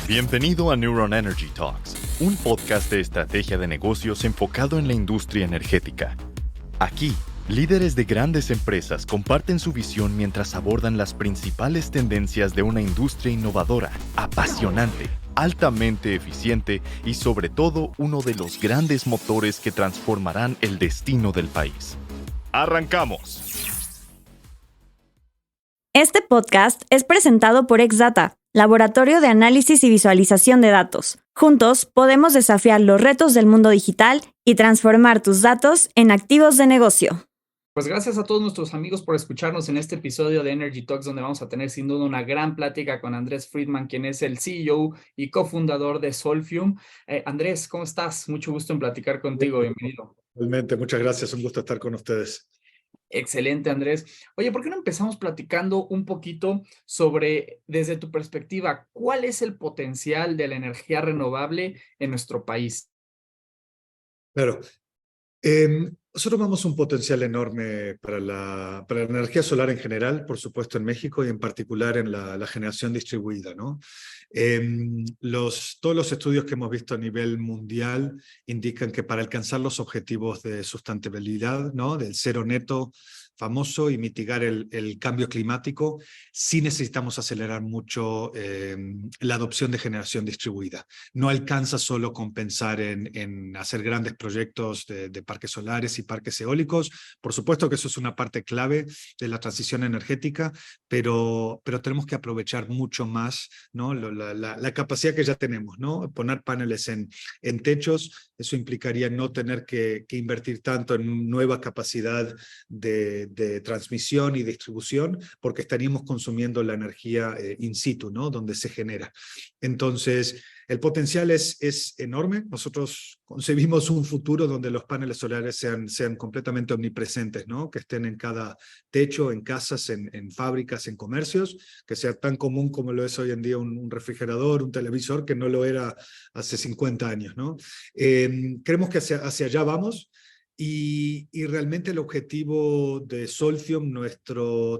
Bienvenido a Neuron Energy Talks, un podcast de estrategia de negocios enfocado en la industria energética. Aquí, líderes de grandes empresas comparten su visión mientras abordan las principales tendencias de una industria innovadora, apasionante, altamente eficiente y sobre todo uno de los grandes motores que transformarán el destino del país. ¡Arrancamos! Este podcast es presentado por Exdata, Laboratorio de Análisis y Visualización de Datos. Juntos podemos desafiar los retos del mundo digital y transformar tus datos en activos de negocio. Pues gracias a todos nuestros amigos por escucharnos en este episodio de Energy Talks, donde vamos a tener sin duda una gran plática con Andrés Friedman, quien es el CEO y cofundador de Solfium. Andrés, ¿cómo estás? Mucho gusto en platicar contigo. Bienvenido. Realmente, muchas gracias. Un gusto estar con ustedes. Excelente, Andrés. Oye, ¿por qué no empezamos platicando un poquito sobre, desde tu perspectiva, cuál es el potencial de la energía renovable en nuestro país? Claro. Nosotros vemos un potencial enorme para la energía solar en general, por supuesto en México y en particular en la generación distribuida, ¿no? Todos los estudios que hemos visto a nivel mundial indican que para alcanzar los objetivos de sustentabilidad, ¿no? Del cero neto famoso y mitigar el cambio climático, sí necesitamos acelerar mucho la adopción de generación distribuida. No alcanza solo con pensar en hacer grandes proyectos de parques solares y parques eólicos. Por supuesto que eso es una parte clave de la transición energética, pero tenemos que aprovechar mucho más, ¿no? la capacidad que ya tenemos, ¿no? Poner paneles en techos, eso implicaría no tener que invertir tanto en nueva capacidad de transmisión y distribución, porque estaríamos consumiendo la energía in situ, ¿no? Donde se genera. Entonces, el potencial es enorme. Nosotros concebimos un futuro donde los paneles solares sean completamente omnipresentes, ¿no? Que estén en cada techo, en casas, en fábricas, en comercios, que sea tan común como lo es hoy en día un refrigerador, un televisor, que no lo era hace 50 años, ¿no? Creemos que hacia allá vamos. Y realmente el objetivo de Solfium,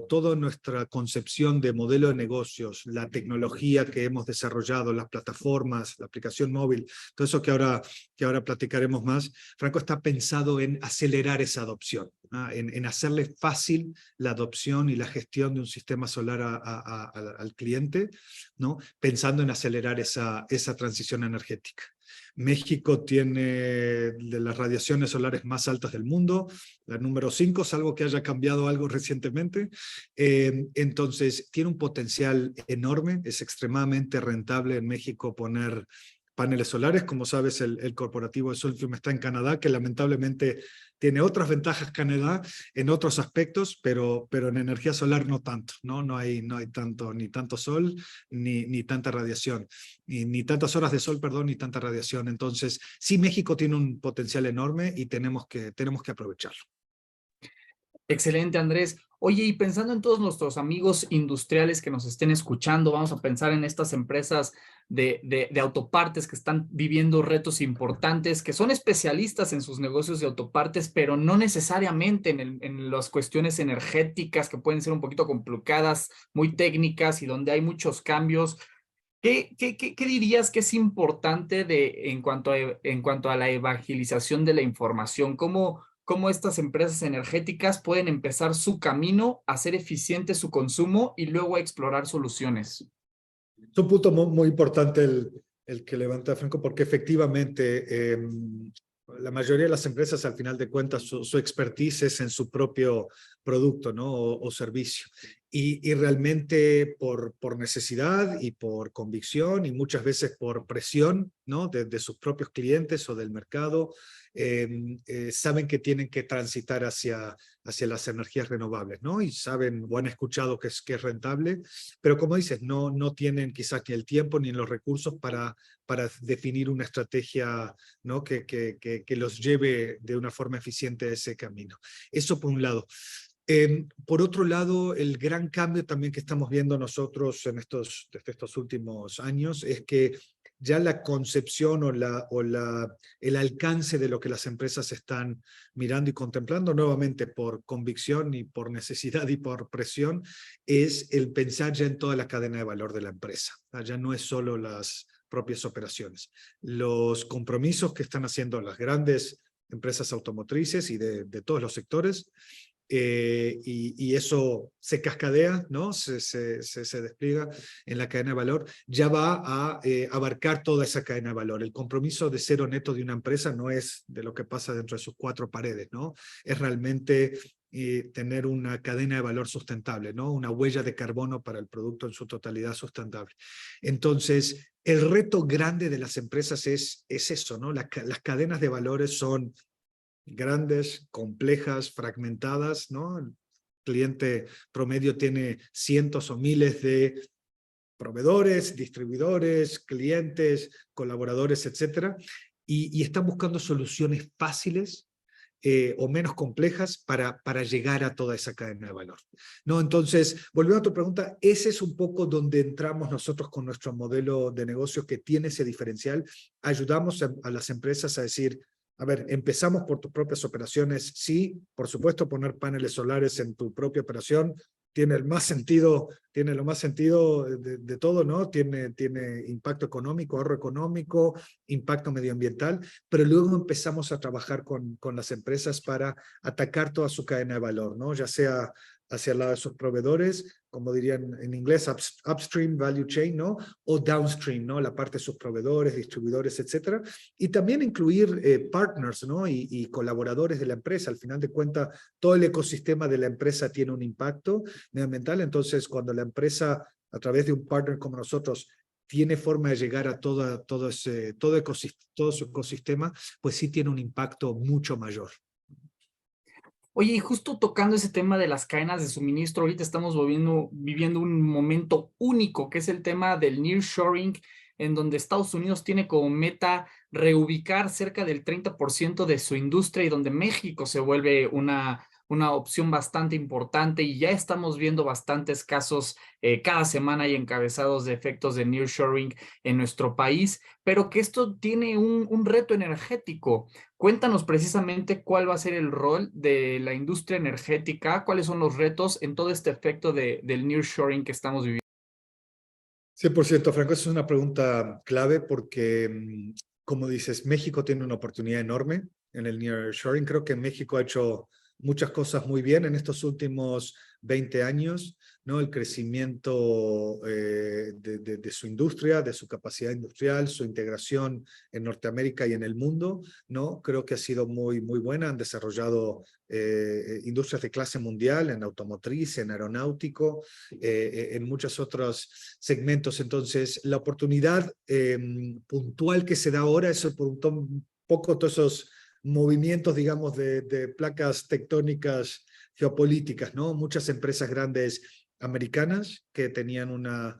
toda nuestra concepción de modelo de negocios, la tecnología que hemos desarrollado, las plataformas, la aplicación móvil, todo eso que ahora platicaremos más, Franco, está pensado en acelerar esa adopción, ¿no? En hacerle fácil la adopción y la gestión de un sistema solar al cliente, ¿no? Pensando en acelerar esa transición energética. México tiene de las radiaciones solares más altas del mundo, la número 5, salvo que haya cambiado algo recientemente. Entonces, tiene un potencial enorme, es extremadamente rentable en México poner paneles solares. Como sabes, el corporativo de Solfium está en Canadá, que lamentablemente tiene otras ventajas Canadá en otros aspectos, pero en energía solar no tanto, ¿no? No hay ni tanto sol, ni tanta radiación, ni tantas horas de sol, perdón, ni tanta radiación. Entonces, sí, México tiene un potencial enorme y tenemos que aprovecharlo. Excelente, Andrés. Oye, y pensando en todos nuestros amigos industriales que nos estén escuchando, vamos a pensar en estas empresas de autopartes que están viviendo retos importantes, que son especialistas en sus negocios de autopartes, pero no necesariamente en las cuestiones energéticas, que pueden ser un poquito complicadas, muy técnicas y donde hay muchos cambios. ¿Qué dirías que es importante en cuanto a la evangelización de la información? ¿Cómo estas empresas energéticas pueden empezar su camino a hacer eficiente su consumo y luego a explorar soluciones? Es un punto muy importante el que levanta Franco, porque efectivamente la mayoría de las empresas, al final de cuentas, su expertise es en su propio producto, ¿no? o servicio. Y realmente por necesidad y por convicción y muchas veces por presión, ¿no? de sus propios clientes o del mercado, saben que tienen que transitar hacia las energías renovables, ¿no? Y saben o han escuchado que es rentable, pero como dices, no tienen quizás ni el tiempo ni los recursos para definir una estrategia, ¿no? que los lleve de una forma eficiente a ese camino. Eso por un lado. Por otro lado, el gran cambio también que estamos viendo nosotros desde estos últimos años es que ya la concepción el alcance de lo que las empresas están mirando y contemplando, nuevamente por convicción y por necesidad y por presión, es el pensar ya en toda la cadena de valor de la empresa. Ya no es solo las propias operaciones. Los compromisos que están haciendo las grandes empresas automotrices y de todos los sectores, y eso se cascadea, ¿no? Se despliega en la cadena de valor, ya va a abarcar toda esa cadena de valor. El compromiso de cero neto de una empresa no es de lo que pasa dentro de sus cuatro paredes, ¿no? Es realmente tener una cadena de valor sustentable, ¿no? Una huella de carbono para el producto en su totalidad sustentable. Entonces, el reto grande de las empresas es eso, ¿no? Las cadenas de valores son grandes, complejas, fragmentadas, ¿no? El cliente promedio tiene cientos o miles de proveedores, distribuidores, clientes, colaboradores, etcétera, y están buscando soluciones fáciles o menos complejas para llegar a toda esa cadena de valor, ¿no? Entonces, volviendo a tu pregunta, ese es un poco donde entramos nosotros con nuestro modelo de negocio que tiene ese diferencial. Ayudamos a las empresas a decir, a ver, empezamos por tus propias operaciones. Sí, por supuesto, poner paneles solares en tu propia operación tiene lo más sentido de todo, ¿no? Tiene impacto económico, ahorro económico, impacto medioambiental, pero luego empezamos a trabajar con las empresas para atacar toda su cadena de valor, ¿no? Ya sea hacia el lado de sus proveedores, como dirían en inglés, upstream value chain, ¿no? O downstream, ¿no? La parte de sus proveedores, distribuidores, etcétera. Y también incluir partners, ¿no? Y colaboradores de la empresa. Al final de cuentas, todo el ecosistema de la empresa tiene un impacto medioambiental. Entonces, cuando la empresa, a través de un partner como nosotros, tiene forma de llegar a todo su ecosistema, pues sí tiene un impacto mucho mayor. Oye, y justo tocando ese tema de las cadenas de suministro, ahorita estamos viviendo un momento único, que es el tema del nearshoring, en donde Estados Unidos tiene como meta reubicar cerca del 30% de su industria y donde México se vuelve una opción bastante importante, y ya estamos viendo bastantes casos cada semana hay encabezados de efectos de nearshoring en nuestro país, pero que esto tiene un reto energético. Cuéntanos precisamente cuál va a ser el rol de la industria energética, cuáles son los retos en todo este efecto del nearshoring que estamos viviendo. 100%, Franco, esa es una pregunta clave porque, como dices, México tiene una oportunidad enorme en el nearshoring. Creo que México ha hecho muchas cosas muy bien en estos últimos 20 años, ¿no? El crecimiento de su industria, de su capacidad industrial, su integración en Norteamérica y en el mundo, ¿no? Creo que ha sido muy buena. Han desarrollado industrias de clase mundial en automotriz, en aeronáutico, en muchos otros segmentos. Entonces, la oportunidad puntual que se da ahora es por un poco todos esos movimientos, digamos, de placas tectónicas geopolíticas, ¿no? Muchas empresas grandes americanas que tenían una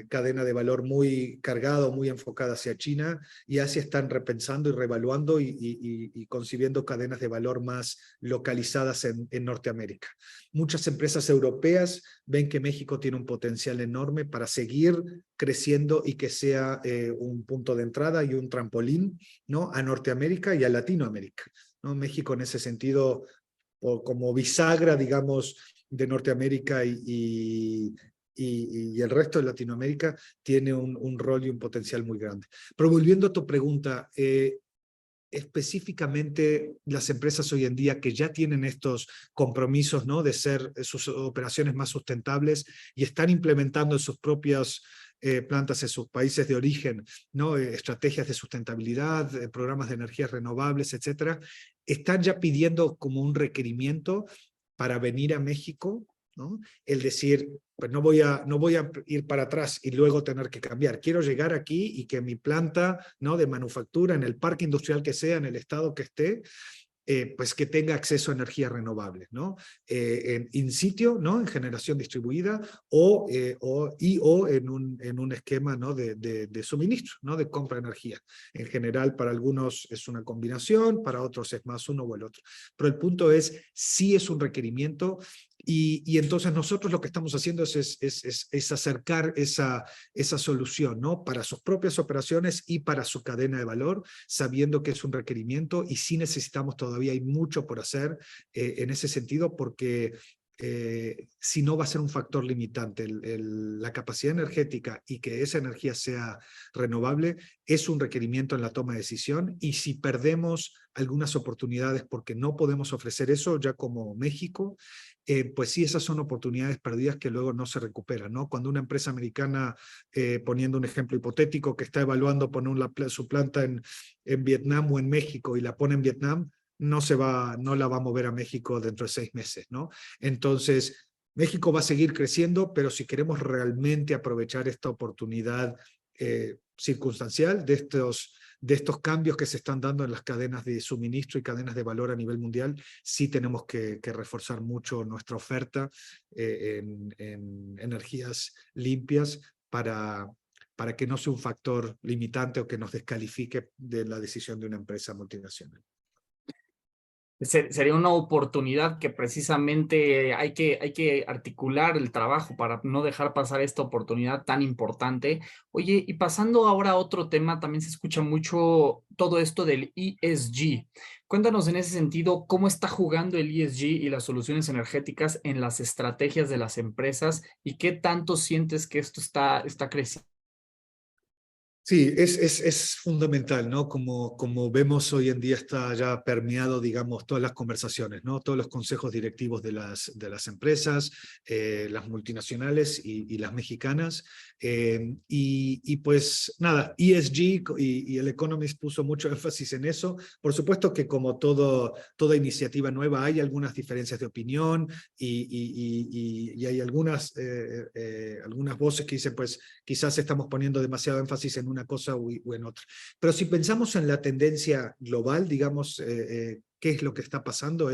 cadena de valor muy cargada, muy enfocada hacia China, y Asia están repensando y reevaluando y concibiendo cadenas de valor más localizadas en Norteamérica. Muchas empresas europeas ven que México tiene un potencial enorme para seguir creciendo y que sea un punto de entrada y un trampolín, ¿no? A Norteamérica y a Latinoamérica, ¿no? México en ese sentido, o como bisagra, digamos, de Norteamérica y el resto de Latinoamérica, tiene un rol y un potencial muy grande. Pero volviendo a tu pregunta, específicamente las empresas hoy en día que ya tienen estos compromisos, ¿no? De ser sus operaciones más sustentables y están implementando en sus propias plantas en sus países de origen, ¿no? Estrategias de sustentabilidad, programas de energías renovables, etcétera, están ya pidiendo como un requerimiento para venir a México, ¿no? El decir, pues no voy a ir para atrás y luego tener que cambiar. Quiero llegar aquí y que mi planta, ¿no? De manufactura, en el parque industrial que sea, en el estado que esté, pues que tenga acceso a energías renovables, ¿no? In sitio, ¿no? En generación distribuida o en un esquema, ¿no? de suministro, ¿no? De compra de energía. En general, para algunos es una combinación, para otros es más uno o el otro. Pero el punto es, sí es un requerimiento, y entonces nosotros lo que estamos haciendo es acercar esa solución, ¿no? Para sus propias operaciones y para su cadena de valor, sabiendo que es un requerimiento, y sí necesitamos, todavía hay mucho por hacer en ese sentido, porque si no va a ser un factor limitante. La capacidad energética y que esa energía sea renovable es un requerimiento en la toma de decisión, y si perdemos algunas oportunidades porque no podemos ofrecer eso, ya como México, pues sí, esas son oportunidades perdidas que luego no se recuperan, ¿no? Cuando una empresa americana, poniendo un ejemplo hipotético, que está evaluando poner su planta en Vietnam o en México y la pone en Vietnam, no la va a mover a México dentro de 6 meses, ¿no? Entonces, México va a seguir creciendo, pero si queremos realmente aprovechar esta oportunidad circunstancial de estos cambios que se están dando en las cadenas de suministro y cadenas de valor a nivel mundial, sí tenemos que reforzar mucho nuestra oferta en energías limpias para que no sea un factor limitante o que nos descalifique de la decisión de una empresa multinacional. Sería una oportunidad que precisamente hay que articular el trabajo para no dejar pasar esta oportunidad tan importante. Oye, y pasando ahora a otro tema, también se escucha mucho todo esto del ESG. Cuéntanos en ese sentido, ¿cómo está jugando el ESG y las soluciones energéticas en las estrategias de las empresas y qué tanto sientes que esto está creciendo? Sí, es fundamental, ¿no? Como vemos hoy en día está ya permeado, digamos, todas las conversaciones, ¿no? Todos los consejos directivos de las empresas, las multinacionales y las mexicanas. Y pues nada, ESG y el Economist puso mucho énfasis en eso. Por supuesto que como toda iniciativa nueva hay algunas diferencias de opinión y hay algunas voces que dicen, pues quizás estamos poniendo demasiado énfasis en una cosa o en otra. Pero si pensamos en la tendencia global, digamos, ¿qué es lo que está pasando?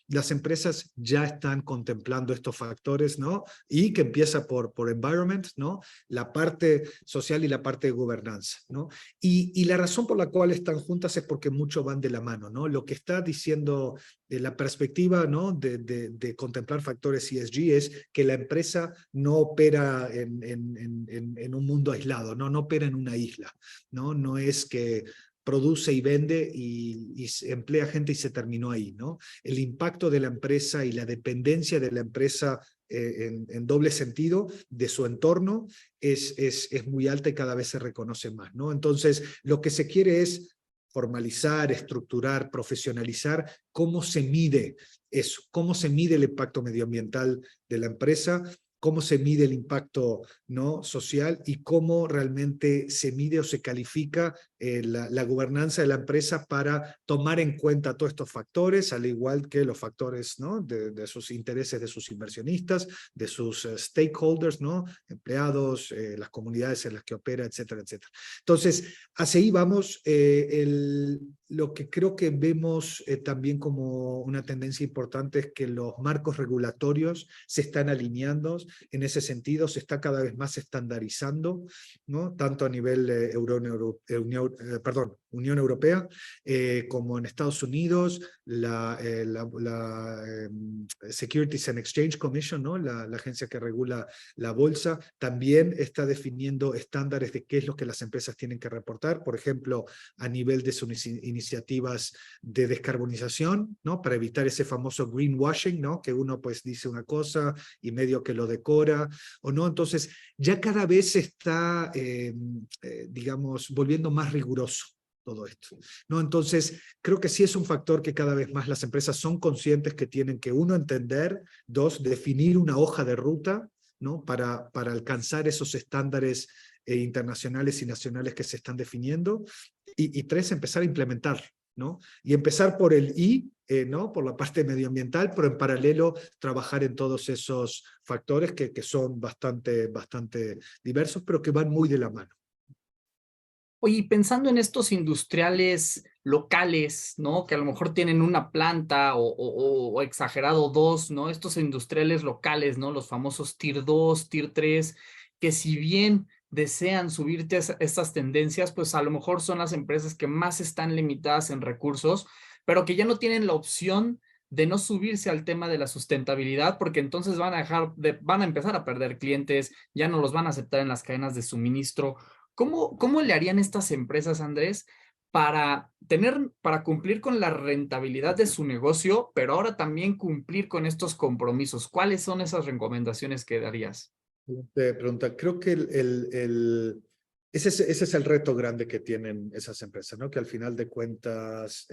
Las empresas ya están contemplando estos factores, ¿no? Y que empieza por environment, ¿no? La parte social y la parte de gobernanza, ¿no? Y la razón por la cual están juntas es porque mucho van de la mano, ¿no? Lo que está diciendo la perspectiva, ¿no? de contemplar factores ESG es que la empresa no opera en un mundo aislado, ¿no? No opera en una isla, ¿no? No es que produce y vende y emplea gente y se terminó ahí, ¿no? El impacto de la empresa y la dependencia de la empresa en doble sentido de su entorno es muy alta y cada vez se reconoce más, ¿no? Entonces, lo que se quiere es formalizar, estructurar, profesionalizar cómo se mide eso, cómo se mide el impacto medioambiental de la empresa, cómo se mide el impacto, ¿no? social y cómo realmente se mide o se califica la gobernanza de la empresa para tomar en cuenta todos estos factores, al igual que los factores, ¿no? de sus intereses de sus inversionistas, de sus stakeholders, ¿no? empleados, las comunidades en las que opera, etcétera, etcétera. Entonces, hacia ahí vamos. Lo que creo que vemos también como una tendencia importante es que los marcos regulatorios se están alineando. En ese sentido, se está cada vez más estandarizando, ¿no? Tanto a nivel Unión Europea como en Estados Unidos, la Securities and Exchange Commission, ¿no? la agencia que regula la bolsa, también está definiendo estándares de qué es lo que las empresas tienen que reportar, por ejemplo, a nivel de sus iniciativas de descarbonización, ¿no? Para evitar ese famoso greenwashing, ¿no? Que uno pues dice una cosa y medio que lo decora, o no. Entonces, ya cada vez se está, digamos, volviendo más riguroso todo esto, ¿no? Entonces, creo que sí es un factor que cada vez más las empresas son conscientes que tienen que, uno, entender, dos, definir una hoja de ruta, ¿no? Para alcanzar esos estándares internacionales y nacionales que se están definiendo, y tres, empezar a implementar, ¿no? Y empezar por el ¿no? Por la parte medioambiental, pero en paralelo trabajar en todos esos factores que son bastante diversos, pero que van muy de la mano. Oye, pensando en estos industriales locales, ¿no? Que a lo mejor tienen una planta o exagerado dos, ¿no? Estos industriales locales, ¿no? Los famosos Tier 2, Tier 3, que si bien desean subirte a estas tendencias, pues a lo mejor son las empresas que más están limitadas en recursos, pero que ya no tienen la opción de no subirse al tema de la sustentabilidad, porque entonces van a empezar a perder clientes, ya no los van a aceptar en las cadenas de suministro. ¿Cómo le harían estas empresas, Andrés, para cumplir con la rentabilidad de su negocio, pero ahora también cumplir con estos compromisos? ¿Cuáles son esas recomendaciones que darías? Te pregunta, creo que ese es el reto grande que tienen esas empresas, ¿no? Que al final de cuentas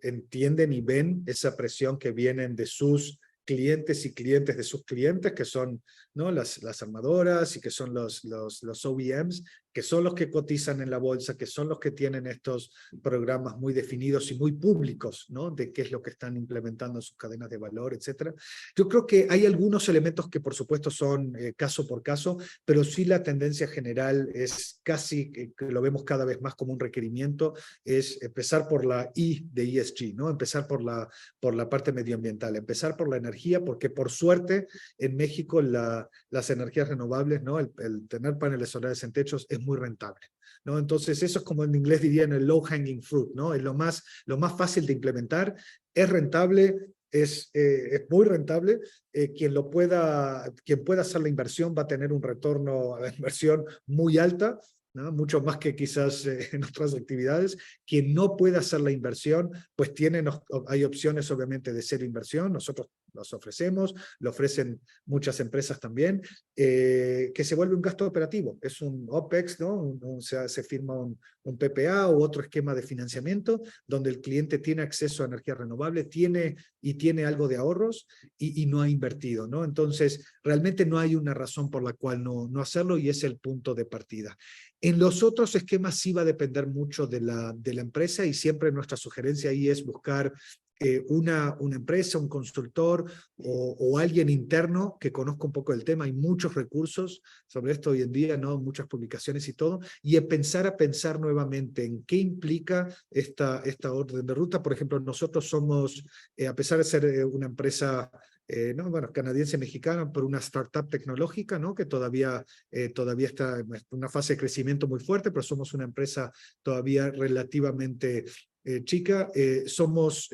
entienden y ven esa presión que vienen de sus clientes y clientes de sus clientes, que son, ¿no? las armadoras y que son los OEMs, que son los que cotizan en la bolsa, que son los que tienen estos programas muy definidos y muy públicos, ¿no? De qué es lo que están implementando en sus cadenas de valor, etcétera. Yo creo que hay algunos elementos que por supuesto son caso por caso, pero sí la tendencia general es casi, que lo vemos cada vez más como un requerimiento, es empezar por la I de ESG, ¿no? Empezar por la parte medioambiental, empezar por la energía, porque por suerte en México las energías renovables, ¿no? El tener paneles solares en techos es muy rentable, ¿no? Entonces eso es como en inglés dirían el low hanging fruit, ¿no? Es lo más fácil de implementar, es rentable, es muy rentable. Quien pueda hacer la inversión va a tener un retorno a la inversión muy alta, ¿no? Mucho más que quizás en otras actividades. Quien no pueda hacer la inversión, pues hay opciones obviamente de cero inversión. Nosotros los ofrecemos, lo ofrecen muchas empresas también, que se vuelve un gasto operativo. Es un OPEX, ¿no? Se firma un PPA u otro esquema de financiamiento donde el cliente tiene acceso a energía renovable, tiene algo de ahorros y no ha invertido, ¿no? Entonces, realmente no hay una razón por la cual no hacerlo y es el punto de partida. En los otros esquemas sí va a depender mucho de la empresa y siempre nuestra sugerencia ahí es buscar una empresa, un consultor o alguien interno que conozca un poco el tema. Hay muchos recursos sobre esto hoy en día, ¿no? Muchas publicaciones y todo, y empezar a pensar nuevamente en qué implica esta orden de ruta. Por ejemplo, nosotros somos, a pesar de ser una empresa ¿no? Bueno, canadiense-mexicana, pero una startup tecnológica, ¿no? Que todavía está en una fase de crecimiento muy fuerte, pero somos una empresa todavía relativamente chica. Somos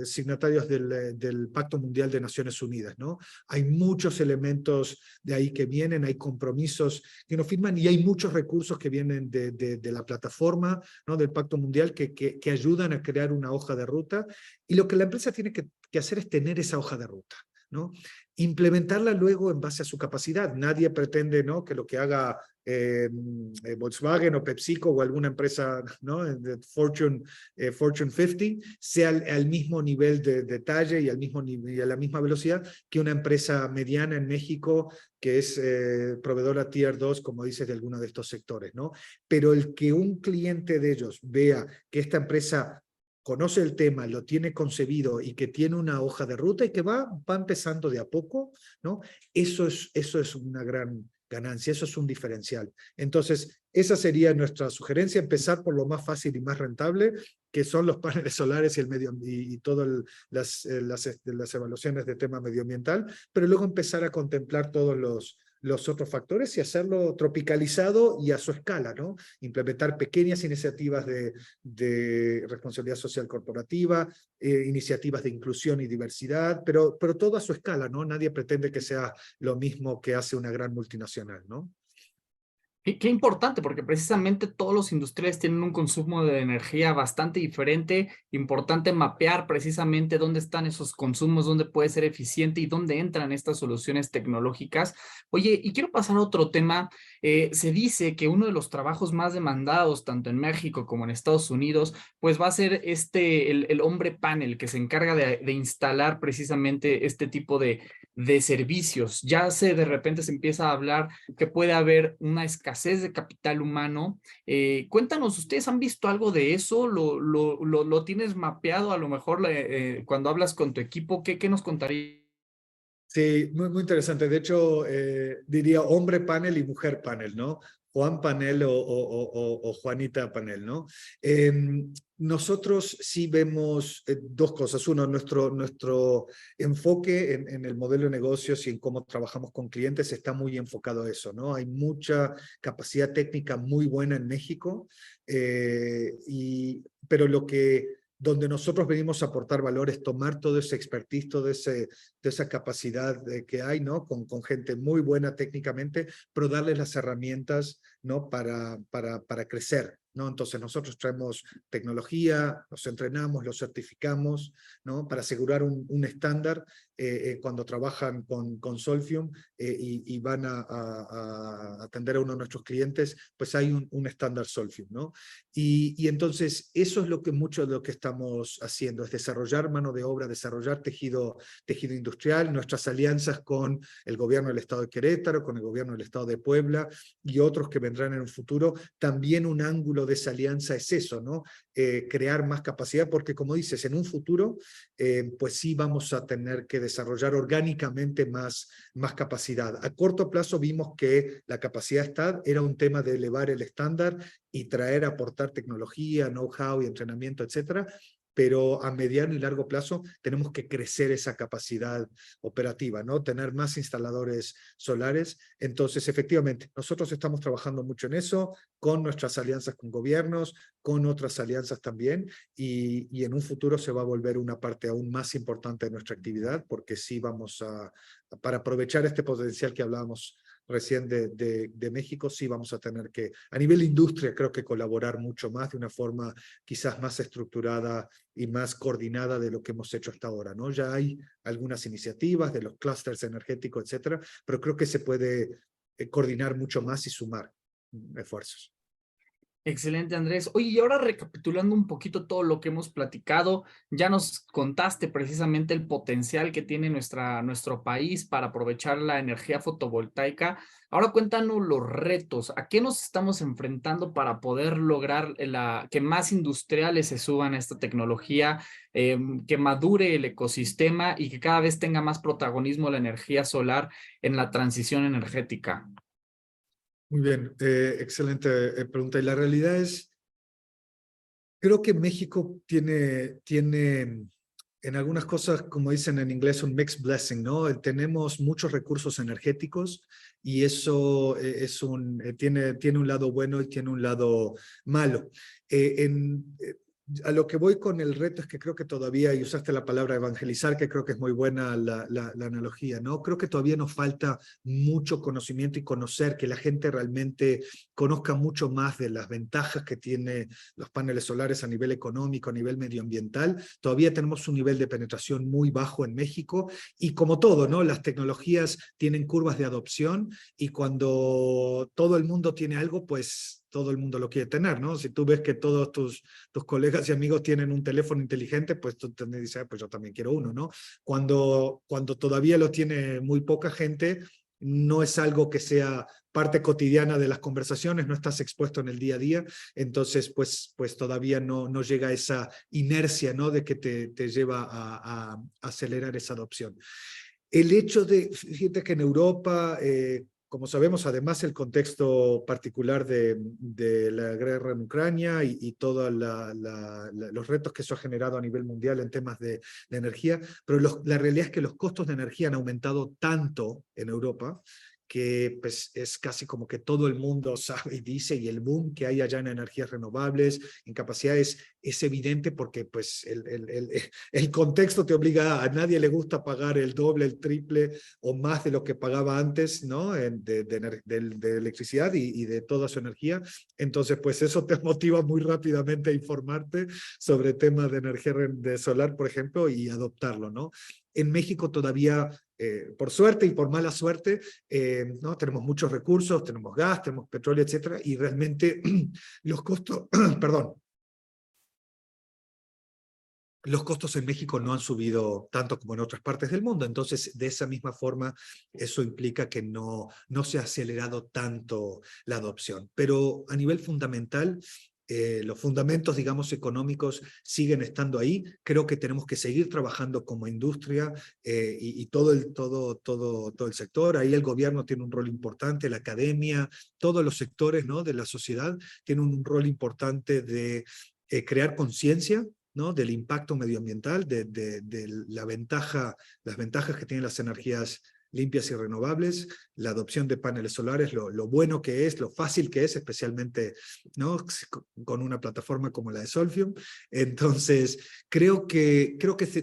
signatarios del Pacto Mundial de Naciones Unidas, ¿no? Hay muchos elementos de ahí que vienen, hay compromisos que nos firman y hay muchos recursos que vienen de la plataforma, ¿no? Del Pacto Mundial que ayudan a crear una hoja de ruta, y lo que la empresa tiene que hacer es tener esa hoja de ruta, ¿no? Implementarla luego en base a su capacidad. Nadie pretende, ¿no? Que lo que haga Volkswagen o PepsiCo o alguna empresa, ¿no? De Fortune 50 sea al mismo nivel de detalle y y a la misma velocidad que una empresa mediana en México que es proveedora Tier 2, como dices, de alguno de estos sectores, ¿no? Pero el que un cliente de ellos vea que esta empresa conoce el tema, lo tiene concebido y que tiene una hoja de ruta y que va empezando de a poco, ¿no? Eso es una gran ganancia, eso es un diferencial. Entonces, esa sería nuestra sugerencia, empezar por lo más fácil y más rentable, que son los paneles solares y el medio y todas las evaluaciones de tema medioambiental, pero luego empezar a contemplar todos los otros factores y hacerlo tropicalizado y a su escala, ¿no? Implementar pequeñas iniciativas de responsabilidad social corporativa, iniciativas de inclusión y diversidad, pero todo a su escala, ¿no? Nadie pretende que sea lo mismo que hace una gran multinacional, ¿no? Qué importante, porque precisamente todos los industriales tienen un consumo de energía bastante diferente. Importante mapear precisamente dónde están esos consumos, dónde puede ser eficiente y dónde entran estas soluciones tecnológicas. Oye, y quiero pasar a otro tema. Se dice que uno de los trabajos más demandados, tanto en México como en Estados Unidos, pues va a ser el hombre panel que se encarga de instalar precisamente este tipo de servicios. De repente se empieza a hablar que puede haber una escasez de capital humano. Cuéntanos, ¿ustedes han visto algo de eso? ¿Lo tienes mapeado a lo mejor cuando hablas con tu equipo? ¿Qué nos contarías? Sí, muy, muy interesante. De hecho, diría hombre panel y mujer panel, ¿no? Juan Panel o Juanita Panel, ¿no? Nosotros sí vemos dos cosas. Uno, nuestro enfoque en el modelo de negocios y en cómo trabajamos con clientes está muy enfocado a eso, ¿no? Hay mucha capacidad técnica muy buena en México, pero donde nosotros venimos a aportar valor es tomar todo ese expertise, toda esa capacidad que hay, ¿no? Con gente muy buena técnicamente, pero darles las herramientas, ¿no? Para crecer, ¿no? Entonces nosotros traemos tecnología, los entrenamos, los certificamos, ¿no? Para asegurar un estándar cuando trabajan con Solfium y van a atender a uno de nuestros clientes, pues hay un estándar Solfium, ¿no? Y entonces eso es mucho de lo que estamos haciendo, es desarrollar mano de obra, desarrollar tejido industrial, nuestras alianzas con el gobierno del estado de Querétaro, con el gobierno del estado de Puebla y otros que vendrán en el futuro. También un ángulo de esa alianza es eso, ¿no? Crear más capacidad, porque como dices, en un futuro, pues sí vamos a tener que desarrollar orgánicamente más capacidad. A corto plazo vimos que la capacidad era un tema de elevar el estándar y traer, aportar tecnología, know-how y entrenamiento, etcétera, pero a mediano y largo plazo tenemos que crecer esa capacidad operativa, ¿no? Tener más instaladores solares. Entonces, efectivamente, nosotros estamos trabajando mucho en eso, con nuestras alianzas con gobiernos, con otras alianzas también, y en un futuro se va a volver una parte aún más importante de nuestra actividad, porque sí vamos para aprovechar este potencial que hablábamos recién de México, sí vamos a tener que, a nivel industria, creo que colaborar mucho más de una forma quizás más estructurada y más coordinada de lo que hemos hecho hasta ahora, ¿no? Ya hay algunas iniciativas de los clústeres energéticos, etcétera, pero creo que se puede coordinar mucho más y sumar esfuerzos. Excelente, Andrés. Oye, y ahora recapitulando un poquito todo lo que hemos platicado, ya nos contaste precisamente el potencial que tiene nuestro país para aprovechar la energía fotovoltaica. Ahora cuéntanos los retos, ¿a qué nos estamos enfrentando para poder lograr que más industriales se suban a esta tecnología, que madure el ecosistema y que cada vez tenga más protagonismo la energía solar en la transición energética? Muy bien, excelente pregunta. Y la realidad es, creo que México tiene en algunas cosas, como dicen en inglés, un mixed blessing, ¿no? Tenemos muchos recursos energéticos y eso tiene un lado bueno y tiene un lado malo. A lo que voy con el reto es que creo que todavía, y usaste la palabra evangelizar, que creo que es muy buena la analogía, ¿no? Creo que todavía nos falta mucho conocimiento y conocer, que la gente realmente conozca mucho más de las ventajas que tiene los paneles solares a nivel económico, a nivel medioambiental. Todavía tenemos un nivel de penetración muy bajo en México y como todo, ¿no? Las tecnologías tienen curvas de adopción y cuando todo el mundo tiene algo, pues todo el mundo lo quiere tener, ¿no? Si tú ves que todos tus colegas y amigos tienen un teléfono inteligente, pues tú te dices, pues yo también quiero uno, ¿no? Cuando todavía lo tiene muy poca gente, no es algo que sea parte cotidiana de las conversaciones, no estás expuesto en el día a día, entonces pues todavía no llega esa inercia, ¿no? De que te lleva a acelerar esa adopción. El hecho fíjate que en Europa, como sabemos, además el contexto particular de la guerra en Ucrania y todos los retos que eso ha generado a nivel mundial en temas de energía, pero la realidad es que los costos de energía han aumentado tanto en Europa que pues, es casi como que todo el mundo sabe y dice, y el boom que hay allá en energías renovables, en capacidades, es evidente porque pues, el contexto te obliga, a nadie le gusta pagar el doble, el triple o más de lo que pagaba antes, ¿no? De electricidad y de toda su energía. Entonces, pues eso te motiva muy rápidamente a informarte sobre temas de energía de solar, por ejemplo, y adoptarlo, ¿no? En México todavía, por suerte y por mala suerte, ¿no? Tenemos muchos recursos, tenemos gas, tenemos petróleo, etcétera, y realmente los costos, perdón, los costos en México no han subido tanto como en otras partes del mundo. Entonces, de esa misma forma, eso implica que no se ha acelerado tanto la adopción. Pero a nivel fundamental, los fundamentos, digamos, económicos siguen estando ahí. Creo que tenemos que seguir trabajando como industria y todo el sector. Ahí el gobierno tiene un rol importante, la academia, todos los sectores, ¿no? De la sociedad tienen un rol importante de crear conciencia, ¿no? Del impacto medioambiental, de las ventajas que tienen las energías limpias y renovables, la adopción de paneles solares, lo bueno que es, lo fácil que es, especialmente, ¿no? Con una plataforma como la de Solfium. Entonces, creo que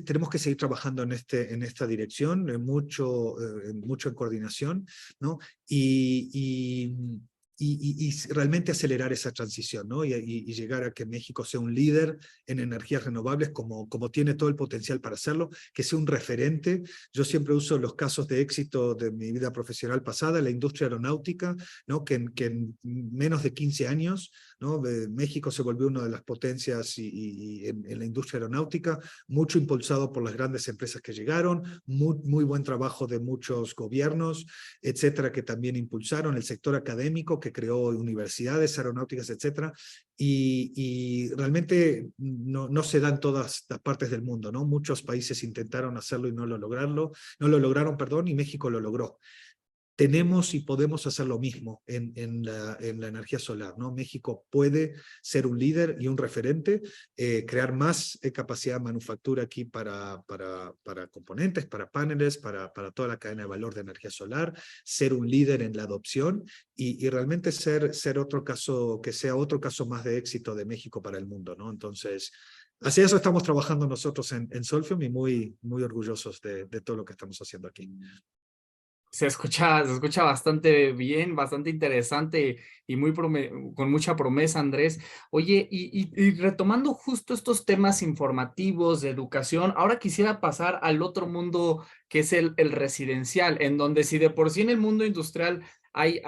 tenemos que seguir trabajando en esta dirección, mucho en coordinación, ¿no? Y y realmente acelerar esa transición, ¿no? Y llegar a que México sea un líder en energías renovables como tiene todo el potencial para hacerlo, que sea un referente. Yo siempre uso los casos de éxito de mi vida profesional pasada, la industria aeronáutica, ¿no? Que en menos de 15 años, ¿no? México se volvió una de las potencias en la industria aeronáutica, mucho impulsado por las grandes empresas que llegaron, muy buen trabajo de muchos gobiernos, etcétera, que también impulsaron el sector académico, que creó universidades aeronáuticas, etcétera, y realmente no se da en todas las partes del mundo, ¿no? Muchos países intentaron hacerlo y no lo lograron, perdón, y México lo logró. Tenemos y podemos hacer lo mismo en la energía solar, ¿no? México puede ser un líder y un referente, crear más capacidad de manufactura aquí para componentes, para paneles, para toda la cadena de valor de energía solar, ser un líder en la adopción y realmente ser otro caso, que sea otro caso más de éxito de México para el mundo, ¿no? Entonces, hacia eso estamos trabajando nosotros en Solfium y muy orgullosos de todo lo que estamos haciendo aquí. Se escucha bastante bien, bastante interesante y con mucha promesa, Andrés. Oye, y retomando justo estos temas informativos de educación, ahora quisiera pasar al otro mundo que es el residencial, en donde si de por sí en el mundo industrial hay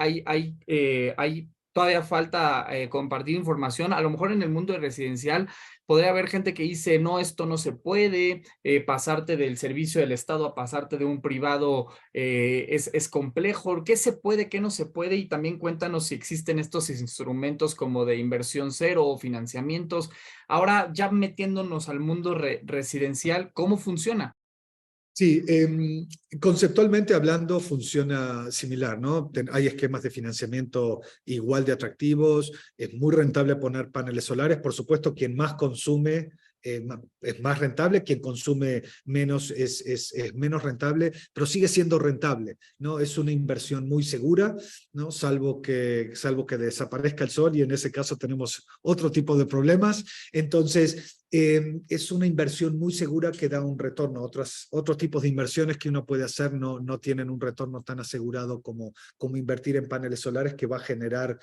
todavía falta compartir información, a lo mejor en el mundo residencial podría haber gente que dice, no, esto no se puede, pasarte del servicio del Estado a pasarte de un privado es complejo. ¿Qué se puede, qué no se puede? Y también cuéntanos si existen estos instrumentos como de inversión cero o financiamientos. Ahora, ya metiéndonos al mundo residencial, ¿cómo funciona? Sí, conceptualmente hablando funciona similar, ¿no? Hay esquemas de financiamiento igual de atractivos, es muy rentable poner paneles solares, por supuesto quien más consume es más rentable, quien consume menos es menos rentable, pero sigue siendo rentable, ¿no? Es una inversión muy segura, ¿no? Salvo que desaparezca el sol y en ese caso tenemos otro tipo de problemas. Entonces, es una inversión muy segura que da un retorno. Otros tipos de inversiones que uno puede hacer no tienen un retorno tan asegurado como invertir en paneles solares, que va a generar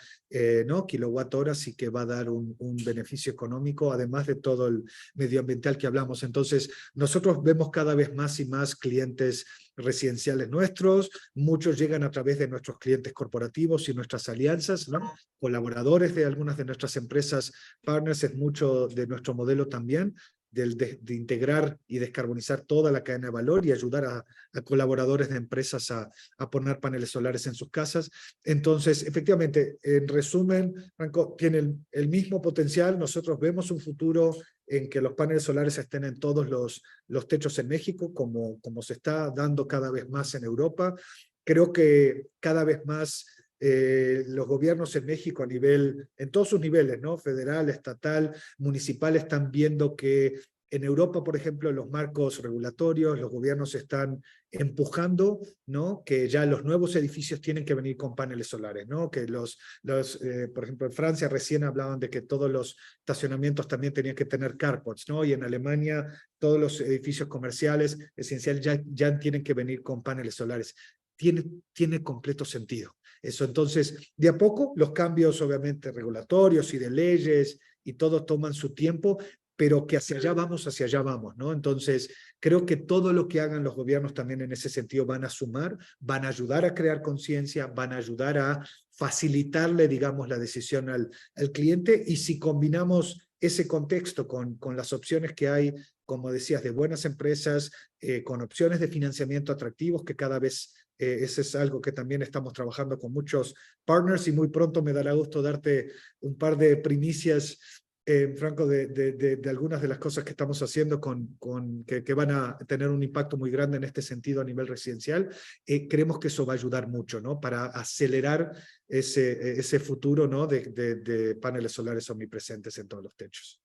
¿no? kilowatt horas y que va a dar un beneficio económico, además de todo el medioambiental que hablamos. Entonces, nosotros vemos cada vez más y más clientes residenciales nuestros, muchos llegan a través de nuestros clientes corporativos y nuestras alianzas, ¿no? Colaboradores de algunas de nuestras empresas partners, es mucho de nuestro modelo también, de integrar y descarbonizar toda la cadena de valor y ayudar a colaboradores de empresas a poner paneles solares en sus casas. Entonces, efectivamente, en resumen, Franco, tiene el mismo potencial. Nosotros vemos un futuro en que los paneles solares estén en todos los techos en México, como se está dando cada vez más en Europa. Creo que cada vez más los gobiernos en México en todos sus niveles, ¿no? Federal, estatal, municipal, están viendo que en Europa, por ejemplo, los marcos regulatorios, los gobiernos están empujando, ¿no? Que ya los nuevos edificios tienen que venir con paneles solares, ¿no? Que por ejemplo, en Francia recién hablaban de que todos los estacionamientos también tenían que tener carports, ¿no? Y en Alemania todos los edificios comerciales esenciales ya tienen que venir con paneles solares. Tiene completo sentido eso. Entonces, de a poco, los cambios obviamente regulatorios y de leyes y todo toman su tiempo, pero que hacia allá vamos, ¿no? Entonces, creo que todo lo que hagan los gobiernos también en ese sentido van a sumar, van a ayudar a crear conciencia, van a ayudar a facilitarle, digamos, la decisión al cliente. Y si combinamos ese contexto con las opciones que hay, como decías, de buenas empresas, con opciones de financiamiento atractivos, que cada vez ese es algo que también estamos trabajando con muchos partners, y muy pronto me dará gusto darte un par de primicias, Franco, de algunas de las cosas que estamos haciendo que van a tener un impacto muy grande en este sentido a nivel residencial. Creemos que eso va a ayudar mucho, ¿no? Para acelerar ese futuro, ¿no? de paneles solares omnipresentes en todos los techos.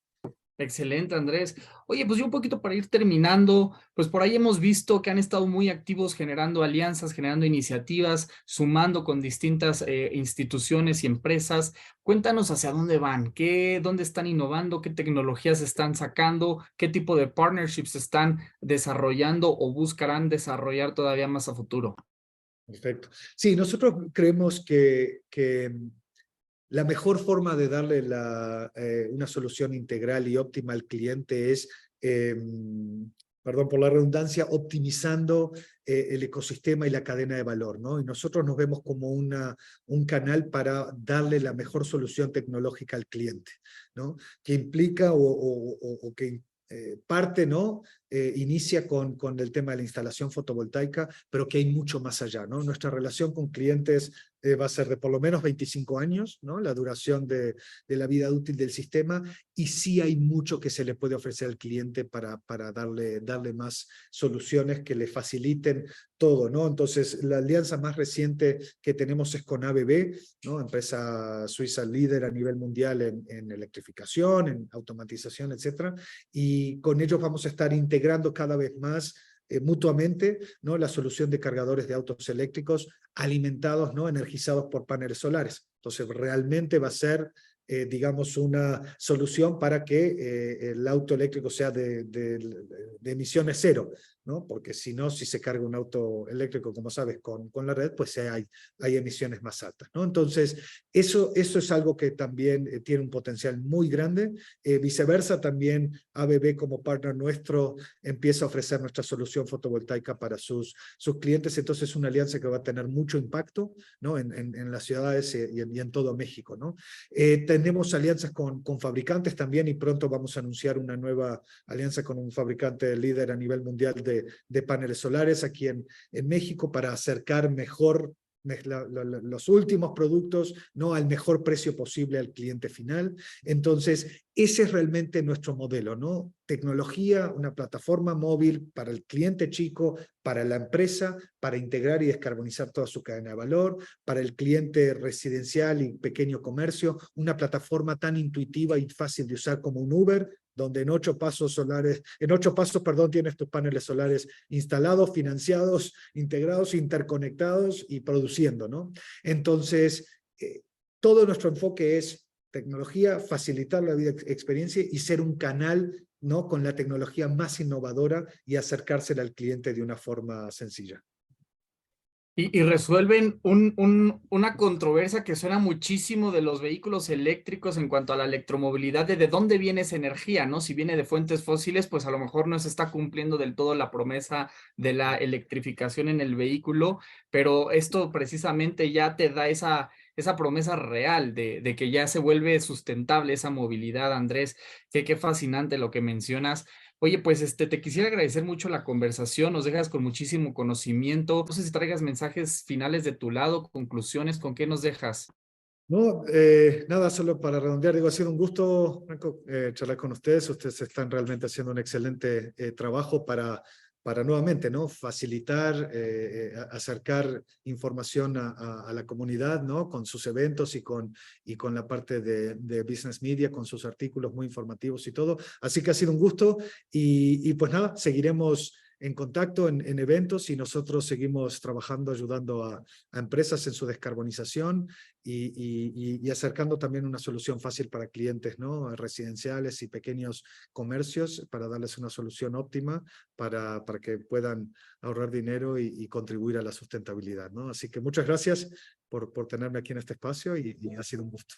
Excelente, Andrés. Oye, pues yo un poquito para ir terminando, pues por ahí hemos visto que han estado muy activos generando alianzas, generando iniciativas, sumando con distintas instituciones y empresas. Cuéntanos hacia dónde van, dónde están innovando, qué tecnologías están sacando, qué tipo de partnerships están desarrollando o buscarán desarrollar todavía más a futuro. Perfecto. Sí, nosotros creemos que la mejor forma de darle una solución integral y óptima al cliente es, perdón por la redundancia, optimizando el ecosistema y la cadena de valor, ¿no? Y nosotros nos vemos como un canal para darle la mejor solución tecnológica al cliente, ¿no? Que implica o que parte, ¿no? Inicia con el tema de la instalación fotovoltaica, pero que hay mucho más allá, ¿no? Nuestra relación con clientes va a ser de por lo menos 25 años, ¿no? La duración de la vida útil del sistema, y sí hay mucho que se le puede ofrecer al cliente para darle más soluciones que le faciliten todo, ¿no? Entonces, la alianza más reciente que tenemos es con ABB, ¿no? Empresa suiza líder a nivel mundial en electrificación, en automatización, etcétera, y con ellos vamos a estar integrando cada vez más mutuamente, ¿no? La solución de cargadores de autos eléctricos alimentados, ¿no? Energizados por paneles solares. Entonces, realmente va a ser, digamos, una solución para que el auto eléctrico sea de emisiones cero, ¿no? Porque si no, si se carga un auto eléctrico, como sabes, con la red, pues hay emisiones más altas, ¿no? Entonces, eso es algo que también tiene un potencial muy grande. Viceversa, también ABB como partner nuestro empieza a ofrecer nuestra solución fotovoltaica para sus clientes. Entonces, es una alianza que va a tener mucho impacto, ¿no? en las ciudades y en todo México, ¿no? Tenemos alianzas con fabricantes también, y pronto vamos a anunciar una nueva alianza con un fabricante líder a nivel mundial de paneles solares aquí en México, para acercar mejor los últimos productos, ¿no? Al mejor precio posible al cliente final. Entonces, ese es realmente nuestro modelo, ¿no? Tecnología, una plataforma móvil para el cliente chico, para la empresa, para integrar y descarbonizar toda su cadena de valor, para el cliente residencial y pequeño comercio, una plataforma tan intuitiva y fácil de usar como un Uber, donde en 8 pasos, tienes tus paneles solares instalados, financiados, integrados, interconectados y produciendo, ¿no? Entonces, todo nuestro enfoque es tecnología, facilitar la vida experiencia y ser un canal, ¿no? Con la tecnología más innovadora y acercársela al cliente de una forma sencilla. Y resuelven una controversia que suena muchísimo de los vehículos eléctricos en cuanto a la electromovilidad, de dónde viene esa energía, ¿no? Si viene de fuentes fósiles, pues a lo mejor no se está cumpliendo del todo la promesa de la electrificación en el vehículo, pero esto precisamente ya te da esa promesa real de que ya se vuelve sustentable esa movilidad, Andrés. Qué fascinante lo que mencionas. Oye, pues te quisiera agradecer mucho la conversación, nos dejas con muchísimo conocimiento. No sé si traigas mensajes finales de tu lado, conclusiones, ¿con qué nos dejas? No, nada, solo para redondear, digo, ha sido un gusto, Franco, charlar con ustedes. Ustedes están realmente haciendo un excelente trabajo para nuevamente, ¿no? Facilitar, acercar información a la comunidad, ¿no? Con sus eventos y con la parte de Business Media, con sus artículos muy informativos y todo. Así que ha sido un gusto y pues nada, seguiremos en contacto en eventos, y nosotros seguimos trabajando, ayudando a empresas en su descarbonización y acercando también una solución fácil para clientes, ¿no? Residenciales y pequeños comercios, para darles una solución óptima para que puedan ahorrar dinero y contribuir a la sustentabilidad, ¿no? Así que muchas gracias por tenerme aquí en este espacio y ha sido un gusto.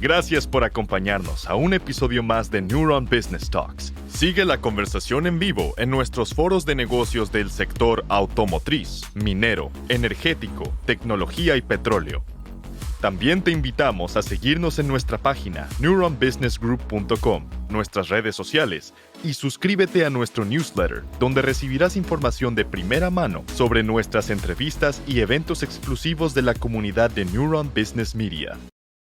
Gracias por acompañarnos a un episodio más de Neuron Business Talks. Sigue la conversación en vivo en nuestros foros de negocios del sector automotriz, minero, energético, tecnología y petróleo. También te invitamos a seguirnos en nuestra página neuronbusinessgroup.com, nuestras redes sociales, y suscríbete a nuestro newsletter, donde recibirás información de primera mano sobre nuestras entrevistas y eventos exclusivos de la comunidad de Neuron Business Media.